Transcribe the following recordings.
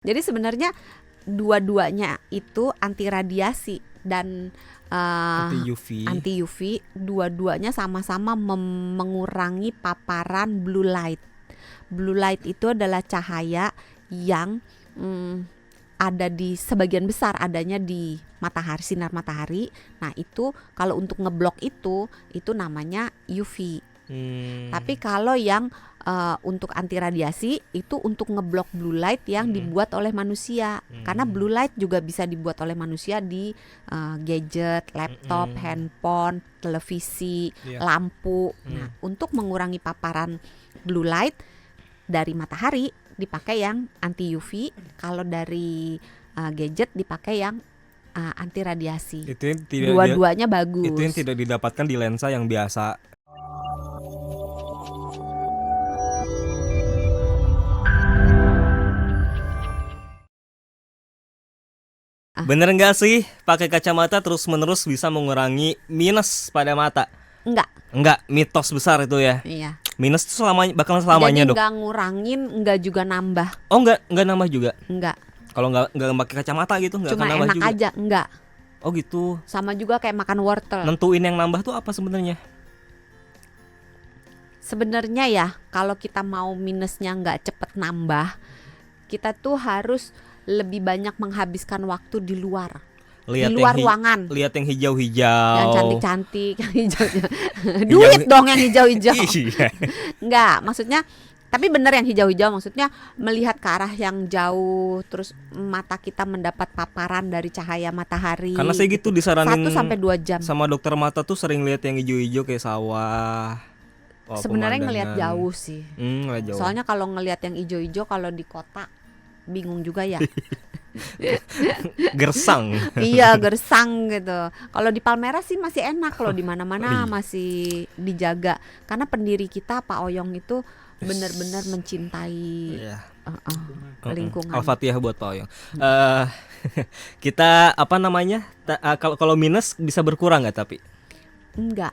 Jadi sebenarnya dua-duanya itu anti radiasi dan Anti UV. anti UV, dua-duanya sama-sama mengurangi paparan blue light. Blue light itu adalah cahaya yang ada di sebagian besar adanya di matahari, sinar matahari. Nah, itu kalau untuk ngeblok itu namanya UV. Tapi kalau yang untuk anti radiasi itu untuk ngeblok blue light yang dibuat oleh manusia. Karena blue light juga bisa dibuat oleh manusia di gadget, laptop, handphone, televisi, lampu. Nah, untuk mengurangi paparan blue light dari matahari dipakai yang anti UV. Kalau dari gadget dipakai yang anti radiasi. Itu yang tidak Dua-duanya bagus. Itu yang tidak didapatkan di lensa yang biasa. Bener nggak sih pakai kacamata terus-menerus bisa mengurangi minus pada mata? Enggak, mitos besar itu ya. Iya. Minus itu bakalan selamanya, Jadi Dok. nggak ngurangin, nggak juga nambah. Oh, enggak nambah juga. Enggak. Kalau nggak pakai kacamata gitu nggak akan Cuma nambah enak juga. aja, enggak. Oh gitu. Sama juga kayak makan wortel. Nentuin yang nambah tuh apa sebenarnya? Sebenarnya ya, kalau kita mau minusnya nggak cepet nambah, kita tuh harus lebih banyak menghabiskan waktu di luar. Di luar ruangan. Lihat yang hijau-hijau. Yang cantik-cantik, yang hijaunya. Duit dong yang hijau-hijau. Iya. Enggak, maksudnya tapi bener yang hijau-hijau, maksudnya melihat ke arah yang jauh, terus mata kita mendapat paparan dari cahaya matahari. Karena saya gitu disaranin 1-2 jam. sama dokter mata tuh sering lihat yang hijau-hijau kayak sawah. Sebenarnya ngelihat jauh sih. Ngelihat jauh. Soalnya kalau ngelihat yang hijau-hijau kalau di kota bingung juga ya. Gersang. Iya, gersang gitu. Kalau di Palmerah sih masih enak, kalau di mana-mana masih dijaga. Karena pendiri kita Pak Oyong itu benar-benar mencintai lingkungan. Al-Fatihah buat Pak Oyong. Kita apa namanya? Kalau minus bisa berkurang nggak tapi? Enggak.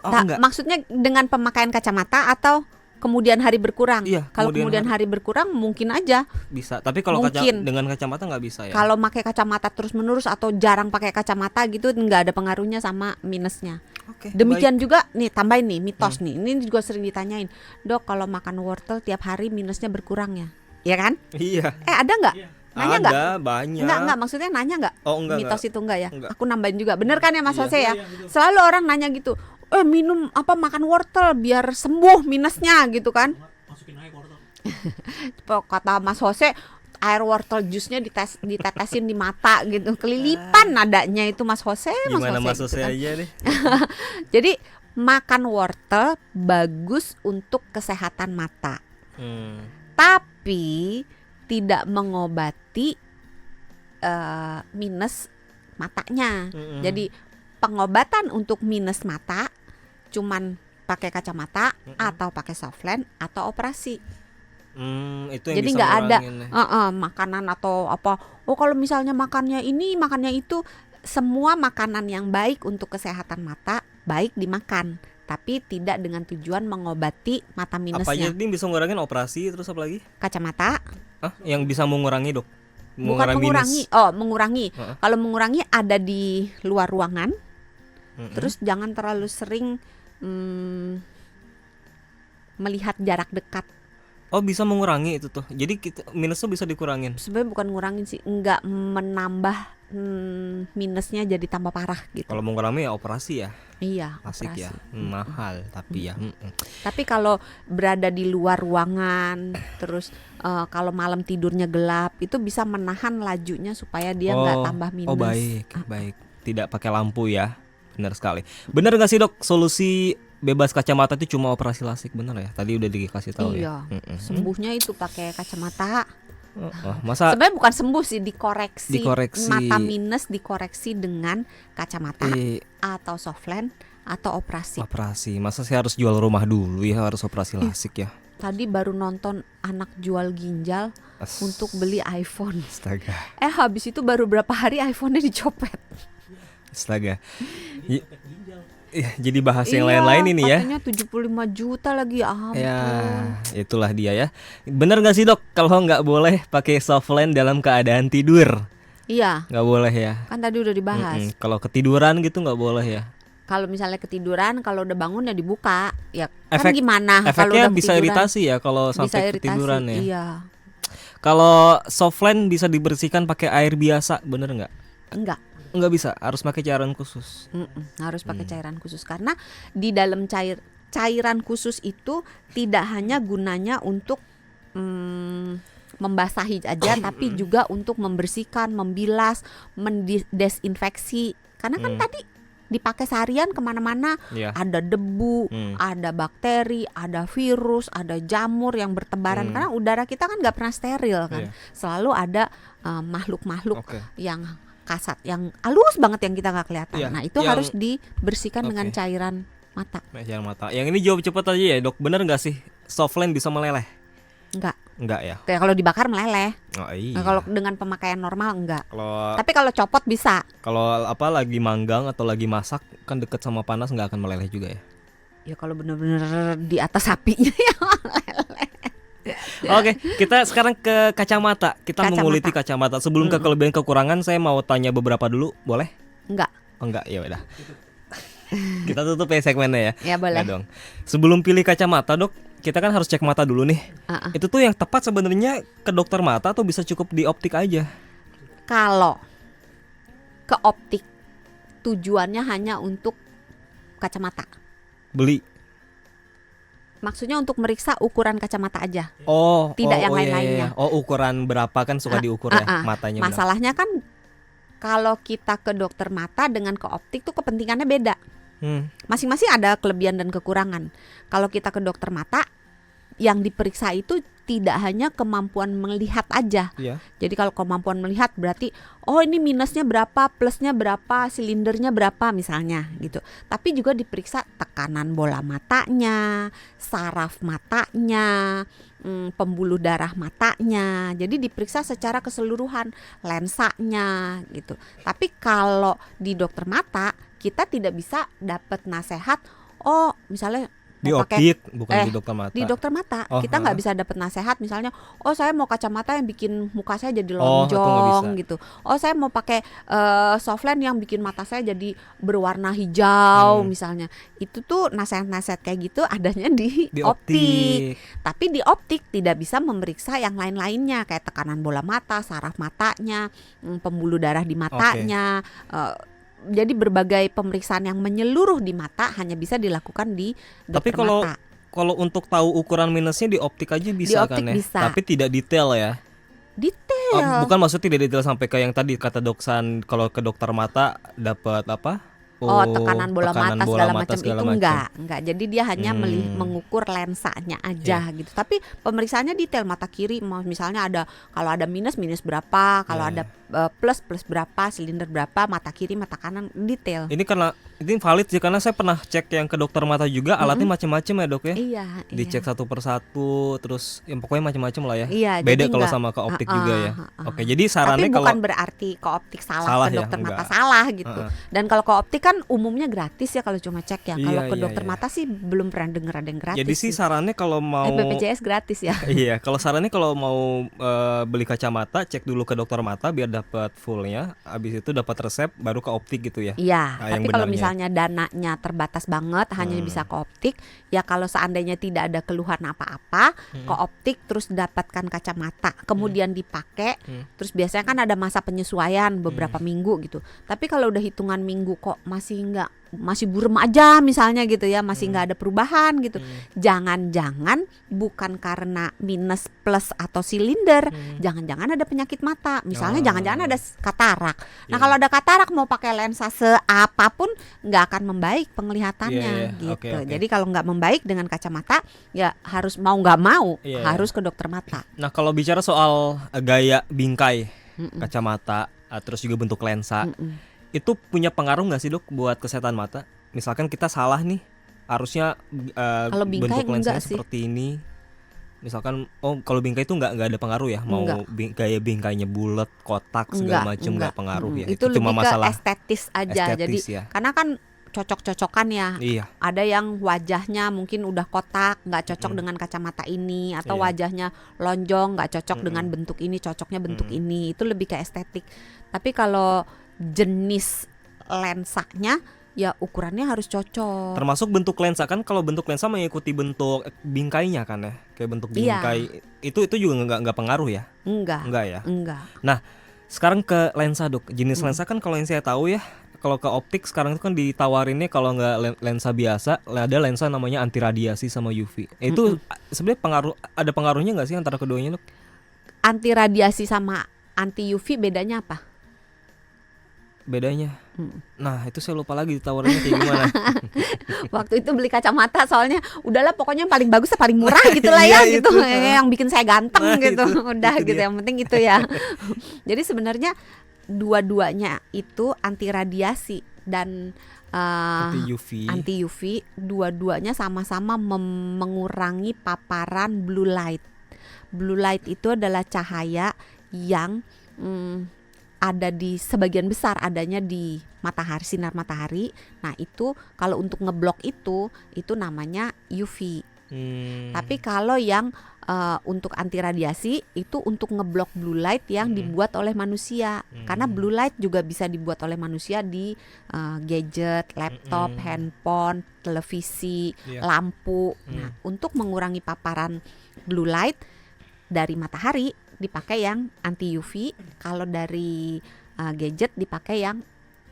Enggak. Maksudnya dengan pemakaian kacamata atau kemudian hari berkurang? Iya, kalau kemudian hari berkurang mungkin aja bisa. Tapi kalau dengan kacamata nggak bisa ya. Kalau pakai kacamata terus-menerus atau jarang pakai kacamata gitu nggak ada pengaruhnya sama minusnya. Oke, Demikian juga nih, tambahin nih mitos nih. Ini juga sering ditanyain, "Dok, kalau makan wortel tiap hari minusnya berkurang ya?" Iya kan? Iya. Ada nggak? Nanya nggak? Ada banyak. Enggak, maksudnya nanya nggak? Oh, enggak. Mitos itu enggak ya? Enggak. Aku nambahin juga. Bener kan ya Mas Jose ya? Selalu orang nanya gitu. Minum makan wortel biar sembuh minusnya gitu kan? Masukin air wortel. Kata Mas Jose, air wortel jusnya ditetesin di mata gitu. Kelilipan nadanya itu Mas Jose. Gimana Mas gitu Jose kan. aja deh. Jadi makan wortel bagus untuk kesehatan mata. Tapi tidak mengobati minus matanya. Jadi pengobatan untuk minus mata cuman pakai kacamata atau pakai softland atau operasi. Itu yang jadi bisa nggak ada makanan atau apa. Kalau misalnya makannya ini, makannya itu, semua makanan yang baik untuk kesehatan mata baik dimakan, tapi tidak dengan tujuan mengobati mata minusnya. Apa aja yang bisa ngurangin? Operasi terus apa lagi? Kacamata. Yang bisa mengurangi, Dok? Bukan mengurangi. Mengurangi. Kalau mengurangi ada di luar ruangan. Terus jangan terlalu sering melihat jarak dekat. Oh, bisa mengurangi itu tuh. Jadi minusnya bisa dikurangin. Sebenarnya bukan ngurangin sih, enggak menambah minusnya jadi tambah parah gitu. Kalau mengurangi ya operasi ya. Iya, asik operasi. Ya. Mahal tapi ya. Tapi kalau berada di luar ruangan, terus kalau malam tidurnya gelap, itu bisa menahan lajunya supaya dia nggak tambah minus. Oh, baik. Tidak pakai lampu ya. Benar sekali. Benar nggak sih, Dok? Solusi bebas kacamata itu cuma operasi lasik, benar ya? Tadi udah dikasih tahu ya. Sembuhnya itu pakai kacamata. Masa sebenarnya bukan sembuh sih, dikoreksi. Mata minus dikoreksi dengan kacamata atau softland atau operasi. Masa saya harus jual rumah dulu ya, harus operasi lasik ya? Tadi baru nonton anak jual ginjal untuk beli iPhone. Astaga. Habis itu baru berapa hari iPhone-nya dicopet. Astaga. jadi bahas yang Iya, lain-lain ini ya. katanya 75 juta lagi, ya ampun. Ya, itulah dia ya. Bener gak sih dok kalau nggak boleh pakai softline dalam keadaan tidur? Iya, Nggak boleh ya. kan tadi udah dibahas. Kalau ketiduran gitu nggak boleh ya. Kalau misalnya ketiduran, kalau udah bangun ya dibuka. Ya kan Efek- gimana kalau Efeknya udah bisa ketiduran? iritasi ya kalau Bisa sampai iritasi. ketiduran ya. Iya. Kalau softline bisa dibersihkan pakai air biasa, bener nggak? Enggak. Nggak bisa, harus pakai cairan khusus. Harus pakai cairan khusus karena di dalam cairan khusus itu tidak hanya gunanya untuk membasahi aja tapi juga untuk membersihkan, membilas, mendesinfeksi. Karena kan tadi dipakai seharian kemana-mana, Iya. ada debu, ada bakteri, ada virus, ada jamur yang bertebaran. Karena udara kita kan nggak pernah steril kan, Iya. selalu ada makhluk-makhluk Oke. yang kasat, yang halus banget yang kita nggak kelihatan. Iya, Nah itu yang- harus dibersihkan dengan Oke. cairan mata. Cairan mata. Yang ini jawab cepat aja ya dok, bener nggak sih softline bisa meleleh? Enggak. Enggak ya. Kayak kalau dibakar meleleh. Oh iya. Nah, kalau dengan pemakaian normal enggak. Kalau Tapi kalau copot bisa. apa lagi manggang atau lagi masak kan deket sama panas nggak akan meleleh juga ya. Ya kalau bener-bener di atas apinya ya meleleh. Oke, kita sekarang ke kacamata. Kita Kacamata. menguliti kacamata. Sebelum ke kelebihan kekurangan, saya mau tanya beberapa dulu, boleh? Enggak. Oh enggak, ya udah. Kita tutup ya segmennya ya. Ya boleh. Nah, dong. Sebelum pilih kacamata, Dok, kita kan harus cek mata dulu nih. Itu tuh yang tepat sebenarnya ke dokter mata atau bisa cukup di optik aja? Kalau ke optik tujuannya hanya untuk kacamata. Beli. Maksudnya untuk meriksa ukuran kacamata aja. Tidak yang iya, lain-lainnya. iya. Oh, ukuran berapa kan suka diukur ya matanya. benar. Masalahnya kan kalau kita ke dokter mata dengan ke optik tuh kepentingannya beda. Masing-masing ada kelebihan dan kekurangan. Kalau kita ke dokter mata, yang diperiksa itu tidak hanya kemampuan melihat aja. Iya. Jadi kalau kemampuan melihat berarti ini minusnya berapa, plusnya berapa, silindernya berapa misalnya gitu. Tapi juga diperiksa tekanan bola matanya, saraf matanya, pembuluh darah matanya. Jadi diperiksa secara keseluruhan, lensanya gitu. Tapi kalau di dokter mata kita tidak bisa dapat nasihat. Misalnya Di mau optik, bukan di dokter mata. di dokter mata Oh, kita nggak bisa dapat nasihat misalnya saya mau kacamata yang bikin muka saya jadi Oh, itu nggak lonjong bisa. gitu. Saya mau pakai softline yang bikin mata saya jadi berwarna hijau misalnya. Itu tuh nasihat-nasihat kayak gitu adanya di optik. Tapi di optik tidak bisa memeriksa yang lain-lainnya kayak tekanan bola mata, saraf matanya, pembuluh darah di matanya. Jadi berbagai pemeriksaan yang menyeluruh di mata hanya bisa dilakukan di Tapi dokter mata. kalau untuk tahu ukuran minusnya di optik aja bisa optik kan ya? bisa. Tapi tidak detail ya. Detail. Bukan maksudnya tidak detail sampai ke yang tadi kata doksan kalau ke dokter mata dapat apa? Tekanan bola mata segala macam itu macam. enggak. Jadi dia hanya mengukur lensanya aja gitu. Tapi pemeriksaannya detail mata kiri misalnya kalau ada minus berapa, kalau ada plus berapa, silinder berapa, mata kiri, mata kanan detail. Ini valid sih karena saya pernah cek yang ke dokter mata juga alatnya macam-macam ya dok ya. Iya. Dicek satu persatu terus yang pokoknya macam-macam lah ya. Iya, beda jadi kalau enggak. sama ke optik juga ya. Oke, jadi sarannya Tapi kalau bukan berarti ke optik salah ke ya, dokter mata enggak. salah gitu. Dan kalau ke optik kan umumnya gratis ya kalau cuma cek ya. Kalau Iya, ke iya, dokter iya. mata sih belum pernah dengar ada yang gratis. jadi sih sarannya kalau mau BPJS gratis ya. Iya, kalau sarannya kalau mau beli kacamata cek dulu ke dokter mata biar dapat fullnya, habis itu dapat resep baru ke optik gitu ya. Iya, Nah, yang tapi kalau benarnya. misalnya dananya terbatas banget hanya bisa ke optik, ya kalau seandainya tidak ada keluhan apa-apa, ke optik terus dapatkan kacamata, kemudian dipakai, terus biasanya kan ada masa penyesuaian beberapa minggu gitu. Tapi kalau udah hitungan minggu kok masih burem aja misalnya gitu ya, masih nggak ada perubahan gitu. Jangan-jangan bukan karena minus plus atau silinder, jangan-jangan ada penyakit mata. Misalnya jangan-jangan ada katarak. Nah, kalau ada katarak mau pakai lensa seapapun nggak akan membaik penglihatannya gitu. Oke. Jadi kalau nggak membaik dengan kacamata ya harus mau nggak mau harus ke dokter mata. Nah, kalau bicara soal gaya bingkai kacamata, terus juga bentuk lensa, itu punya pengaruh nggak sih dok buat kesehatan mata? Misalkan kita salah nih, harusnya Kalau bingkai bentuk lensanya enggak sih. seperti ini. Misalkan kalau bingkai itu nggak ada pengaruh ya, mau Enggak. gaya bingkainya bulat, kotak segala macam nggak pengaruh ya. Itu cuma lebih masalah ke estetis aja. estetis Jadi ya. karena kan cocok-cocokan ya. Iya. Ada yang wajahnya mungkin udah kotak, nggak cocok dengan kacamata ini, atau Iya. wajahnya lonjong, nggak cocok dengan Mm-mm. bentuk ini, cocoknya bentuk ini. Itu lebih ke estetik. Tapi kalau jenis lensanya ya ukurannya harus cocok. Termasuk bentuk lensa kan, kalau bentuk lensa mengikuti bentuk bingkainya kan ya, kayak bentuk Iya. bingkai itu juga nggak pengaruh ya? Enggak ya. Enggak. Nah, sekarang ke lensa dok, jenis lensa kan kalau yang saya tahu ya, kalau ke optik sekarang itu kan ditawarinnya kalau nggak lensa biasa, ada lensa namanya anti radiasi sama UV. Itu sebenarnya ada pengaruhnya nggak sih antara keduanya dok? Anti radiasi sama anti UV bedanya apa? Bedanya? Nah itu saya lupa lagi ditawarinnya kayak gimana. Waktu itu beli kacamata soalnya udahlah pokoknya yang paling bagus paling murah gitu lah ya Iya, gitu. itu. Yang bikin saya ganteng Nah, gitu. Udah itu gitu dia. yang penting itu ya. Jadi sebenarnya dua-duanya itu anti radiasi dan Anti UV. anti UV, dua-duanya sama-sama mengurangi paparan blue light. Blue light itu adalah cahaya yang ada di sebagian besar adanya di matahari, sinar matahari. Nah itu kalau untuk ngeblok itu namanya UV. Tapi kalau yang untuk anti radiasi itu untuk ngeblok blue light yang dibuat oleh manusia. Karena blue light juga bisa dibuat oleh manusia di gadget, laptop, handphone, televisi, Iya. lampu. Nah untuk mengurangi paparan blue light dari matahari dipakai yang anti UV, kalau dari gadget dipakai yang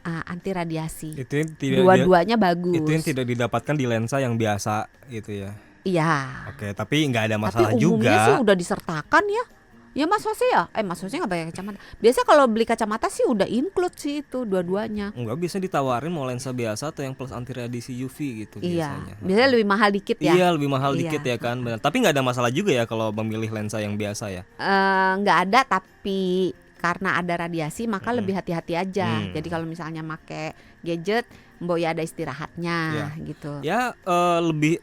anti radiasi. Itu yang tidak Dua-duanya bagus. itu yang tidak didapatkan di lensa yang biasa gitu ya. Iya. Oke, tapi nggak ada masalah Tapi umumnya sih juga. udah disertakan ya. Ya Mas Hose ya? Mas Hose nggak pakai kacamata. Biasanya kalau beli kacamata sih udah include sih itu dua-duanya. Enggak, bisa ditawarin mau lensa biasa atau yang plus anti radiasi UV gitu Iya. biasanya. Biasanya lebih mahal dikit ya. Iya, lebih mahal Iya. dikit ya kan. Benar. Tapi nggak ada masalah juga ya kalau memilih lensa yang biasa ya. Nggak ada, tapi karena ada radiasi maka lebih hati-hati aja. Jadi kalau misalnya make gadget, mbok ya ada istirahatnya Iya. gitu. Ya lebih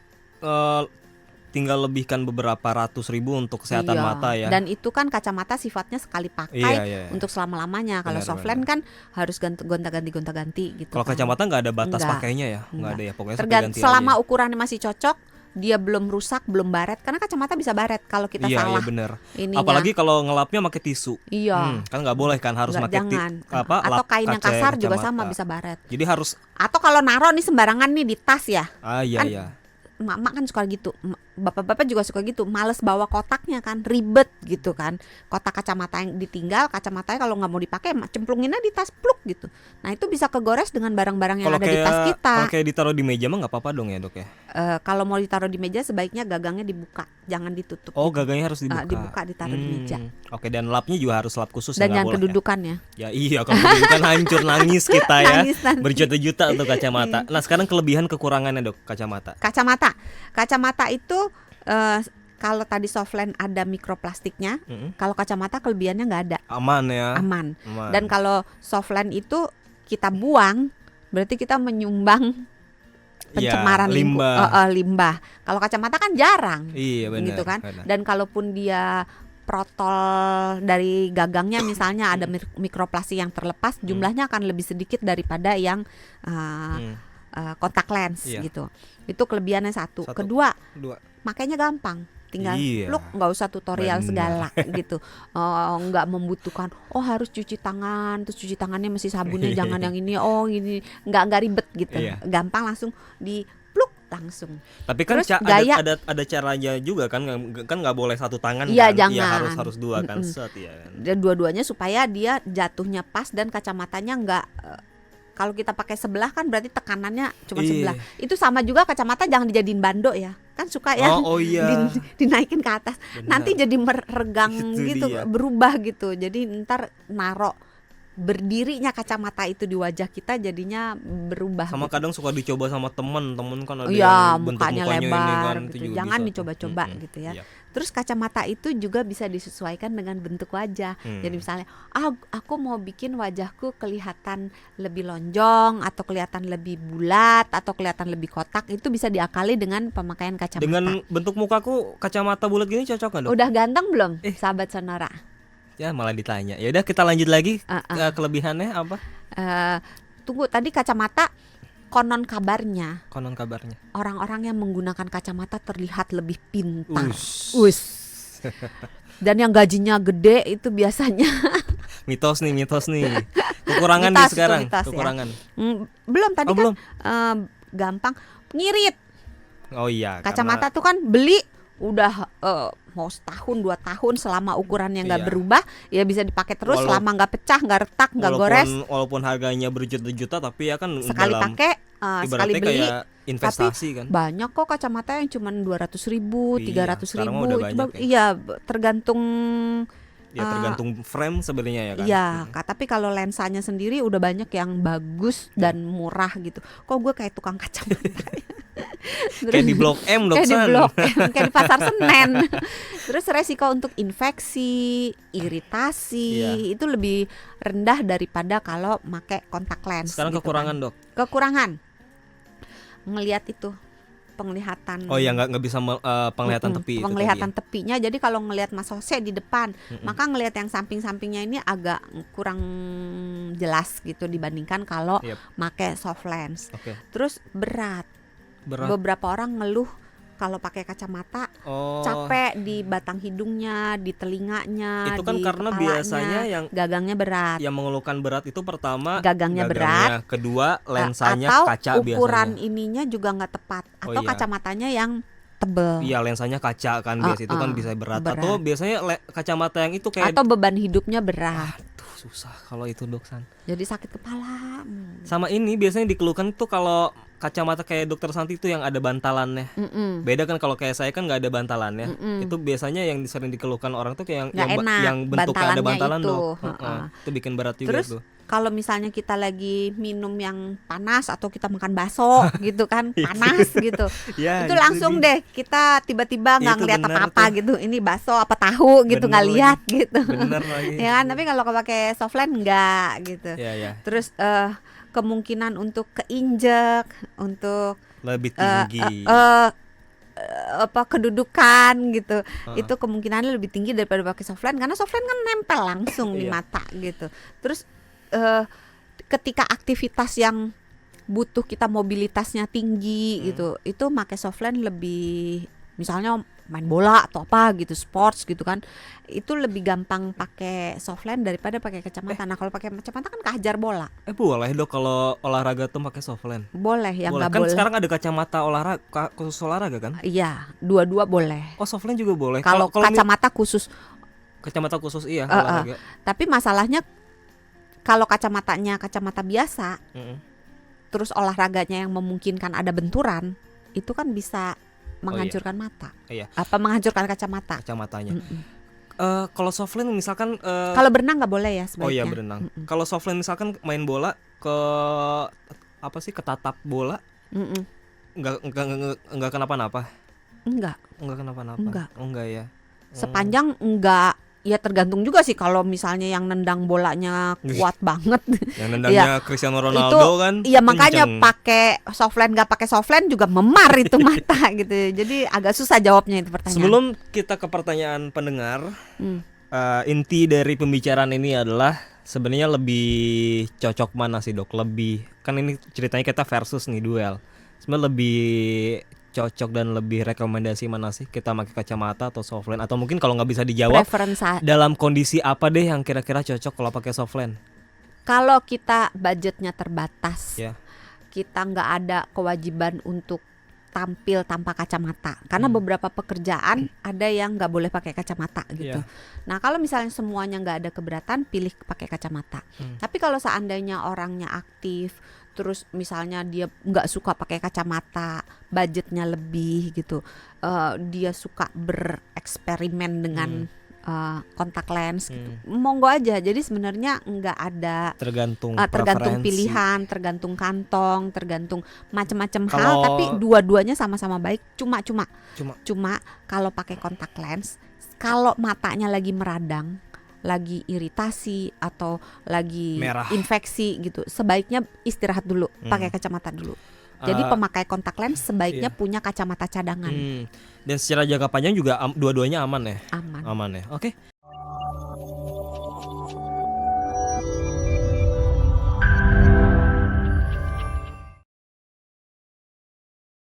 tinggal lebihkan beberapa ratus ribu untuk kesehatan Iya. mata ya. Dan itu kan kacamata sifatnya sekali pakai Iya, iya. untuk selama-lamanya. Kalau Benar, softline kan harus gonta-ganti gitu. Kalau kan. kacamata nggak ada batas Nggak. pakainya ya, nggak ada ya, pokoknya sampai Tergantung ganti selama aja. ukurannya masih cocok, dia belum rusak, belum baret. Karena kacamata bisa baret kalau kita Iya, iya salah. bener. Ininya. Apalagi kalau ngelapnya pakai tisu. Iya. Kan nggak boleh kan, harus Nggak, pakai jangan. apa? Atau lap kain yang kaca kasar juga kacamata. sama bisa baret. Jadi harus Atau kalau naro nih sembarangan nih di tas ya. iya Kan iya. Mak kan suka gitu, bapak-bapak juga suka gitu, males bawa kotaknya kan, ribet gitu kan. Kotak kacamata yang ditinggal, kacamatanya kalau nggak mau dipakai cemplunginnya di tas pluk gitu. Nah itu bisa kegores dengan barang-barang yang Kalau ada di tas kita. kalau kayak ditaruh di meja mah nggak apa-apa dong ya dok ya. Kalau mau ditaruh di meja sebaiknya gagangnya dibuka, jangan ditutup. Oh gagangnya harus dibuka. Dibuka, ditaruh di meja. Oke, dan lapnya juga harus lap khusus Dan ya, nggak jangan boleh kedudukannya. ya. Ya iya, kalau kedudukan hancur nangis kita ya. Nangis nanti. Berjuta-juta untuk kacamata. Nah sekarang kelebihan kekurangannya dok kacamata. Kacamata itu kalau tadi softline ada mikroplastiknya, kalau kacamata kelebihannya nggak ada, Aman ya. aman. Aman. Dan kalau softline itu kita buang, berarti kita menyumbang pencemaran Iya, limbah. limbah. Kalau kacamata kan jarang, Iya benar. gitu kan. benar. Dan kalaupun dia protol dari gagangnya misalnya ada mikroplastik yang terlepas, jumlahnya akan lebih sedikit daripada yang kontak lens Iya. gitu. Itu kelebihannya satu. Satu. Kedua, Dua. makanya gampang. Tinggal Iya. pluk, nggak usah tutorial Benar. segala gitu. Nggak membutuhkan harus cuci tangan, terus cuci tangannya mesti sabunnya jangan yang ini, ini nggak ribet gitu. Iya. Gampang langsung di pluk langsung. Tapi kan Terus gaya- ada caranya juga kan nggak boleh satu tangan Iya, kan. jangan. Harus dua kan set ya kan. Dan dua-duanya supaya dia jatuhnya pas dan kacamatanya nggak kalau kita pakai sebelah kan berarti tekanannya cuma Iya. sebelah. Itu sama juga kacamata jangan dijadiin bando ya. Kan suka ya Oh iya. dinaikin ke atas. Benar. Nanti jadi meregang Itu gitu, dia. berubah gitu. Jadi ntar naro berdirinya kacamata itu di wajah kita jadinya berubah. Sama gitu. kadang suka dicoba sama temen kan ada Iya, yang bentuk mukanya mukanya ini lebar kan, itu gitu. juga Jangan bisa tuh. dicoba-coba gitu ya. Iya. Terus kacamata itu juga bisa disesuaikan dengan bentuk wajah. Jadi misalnya, aku mau bikin wajahku kelihatan lebih lonjong atau kelihatan lebih bulat atau kelihatan lebih kotak, itu bisa diakali dengan pemakaian kacamata. Dengan bentuk mukaku kacamata bulat gini cocok nggak dok? Udah ganteng belum, sahabat Sonora? Ya malah ditanya. Ya udah kita lanjut lagi Uh-uh. ke kelebihannya apa? Tunggu tadi kacamata konon kabarnya Konon kabarnya. orang-orang yang menggunakan kacamata terlihat lebih pintar. Ush. Us. Dan yang gajinya gede itu biasanya Mitos nih. Kekurangan Mitos nih itu, sekarang. mitos ya. Kekurangan. Belum tadi Oh, kan belum. gampang ngirit. Oh iya. Kacamata tuh kan beli udah mau setahun 2 tahun selama ukurannya nggak Iya. berubah ya bisa dipakai terus Walau- selama nggak pecah, nggak retak, nggak gores. Walaupun harganya berjuta-juta tapi ya kan Sekali dalam pakai, sekali ibaratnya beli. kayak investasi kan. Banyak kok kacamata yang cuma 200.000, Iya, 300.000 sekarang mah udah itu banyak ya. iya tergantung. Ya tergantung frame sebenarnya ya kan. Iya, tapi kalau lensanya sendiri udah banyak yang bagus dan murah gitu. Kok gue kayak tukang kacamata. Kayak di Blok M, Dok Kayak di San. Blok M, kayak di Pasar Senen. Terus resiko untuk infeksi, iritasi Iya. itu lebih rendah daripada kalau pakai kontak lens. Sekarang gitu kekurangan, kan. Dok. Kekurangan ngelihat itu penglihatan. Oh iya, nggak bisa penglihatan tepi itu penglihatan tadi tepinya. Jadi kalau ngelihat Mas Jose di depan, maka ngelihat yang samping-sampingnya ini agak kurang jelas gitu dibandingkan kalau Yep. pakai soft lens. ya. Oke. Terus berat. Berat. Beberapa orang ngeluh kalau pakai kacamata Oh. capek di batang hidungnya, di telinganya, Itu kan di karena kepalanya, biasanya gagangnya berat. yang mengeluhkan berat itu pertama Gagangnya berat. kedua lensanya atau kaca ukuran biasanya. ininya juga nggak tepat, Oh atau iya. kacamatanya yang tebel, Iya, lensanya kaca kan biasa itu kan bisa berat. berat. Atau biasanya kacamata yang itu kayak atau beban hidupnya berat, Aduh, susah kalau itu, Dok San. jadi sakit kepala. Sama ini biasanya dikeluhkan tuh kalau kacamata kayak Dokter Santi itu yang ada bantalannya. Mm-mm. Beda kan kalau kayak saya kan nggak ada bantalannya. Mm-mm. Itu biasanya yang sering dikeluhkan orang tuh kayak Nggak enak, yang bentuknya ada bantalannya bantalan, itu. Dok. Heeh. Itu bikin berat juga Terus tuh. kalau misalnya kita lagi minum yang panas atau kita makan bakso gitu kan, panas gitu, Ya, itu langsung deh kita tiba-tiba nggak Itu ngeliat benar apa-apa tuh. gitu, ini bakso apa tahu gitu, Bener nggak lagi. lihat gitu. Bener lagi. Ya kan, tapi kalau pakai softline enggak gitu. Ya, ya. Terus kemungkinan untuk keinjek, untuk Lebih eh, tinggi. apa kedudukan gitu, itu kemungkinannya lebih tinggi daripada pakai softline karena softline kan nempel langsung di Iya. mata gitu. Terus ketika aktivitas yang butuh kita mobilitasnya tinggi gitu, itu pakai softline lebih, misalnya main bola atau apa gitu, sports gitu kan, itu lebih gampang pakai softline daripada pakai kacamata. Nah kalau pakai kacamata kan kehajar bola. Boleh, Dok, kalau olahraga tuh pakai softline. Boleh, yang Boleh. nggak Kan boleh. sekarang ada kacamata olahraga khusus olahraga kan? Iya, dua-dua boleh. Oh, softline juga boleh. Kalau kacamata khusus. kacamata khusus iya olahraga. Tapi masalahnya kalau kacamatanya kacamata biasa, Mm-mm. terus olahraganya yang memungkinkan ada benturan, itu kan bisa menghancurkan mata. Iya. Apa menghancurkan kacamata? Kacamatanya. Kalau softline misalkan Kalau berenang nggak boleh ya oh iya sebaiknya. berenang. Kalau softline misalkan main bola ke apa sih, ke tatap bola, Mm-mm. enggak kenapa-napa. Enggak, Enggak kenapa-napa. Enggak. Oh, enggak ya. sepanjang enggak. Ya tergantung juga sih, kalau misalnya yang nendang bolanya kuat banget. Yang nendangnya Cristiano Ronaldo kan. Iya makanya kenceng. pakai softline nggak pakai softline juga memar itu mata gitu. Jadi agak susah jawabnya itu pertanyaan. Sebelum kita ke pertanyaan pendengar, Hmm. inti dari pembicaraan ini adalah sebenarnya lebih cocok mana sih, Dok? Lebih, kan ini ceritanya kita versus nih, duel. Sebenarnya lebih cocok dan lebih rekomendasi mana sih, kita pakai kacamata atau softline? Atau mungkin kalau nggak bisa dijawab, Preferensi. dalam kondisi apa deh yang kira-kira cocok kalau pakai softline? Kalau kita budgetnya terbatas, Ya. kita nggak ada kewajiban untuk tampil tanpa kacamata. Karena beberapa pekerjaan ada yang nggak boleh pakai kacamata gitu. Iya. Nah kalau misalnya semuanya nggak ada keberatan, pilih pakai kacamata. Tapi kalau seandainya orangnya aktif, terus misalnya dia nggak suka pakai kacamata, budgetnya lebih gitu, dia suka bereksperimen dengan kontak lens gitu, monggo aja. Jadi sebenarnya nggak ada Tergantung tergantung preferensi. pilihan, tergantung kantong, tergantung macam-macam hal. Kalau- Tapi dua-duanya sama-sama baik. Cuma Cuma kalau pakai kontak lens, kalau matanya lagi meradang, lagi iritasi atau lagi Merah. infeksi gitu, sebaiknya istirahat dulu, pakai kacamata dulu. Jadi pemakai kontak lens sebaiknya iya. punya kacamata cadangan. Dan secara jangka panjang juga dua-duanya aman ya? Aman. Aman ya. Oke.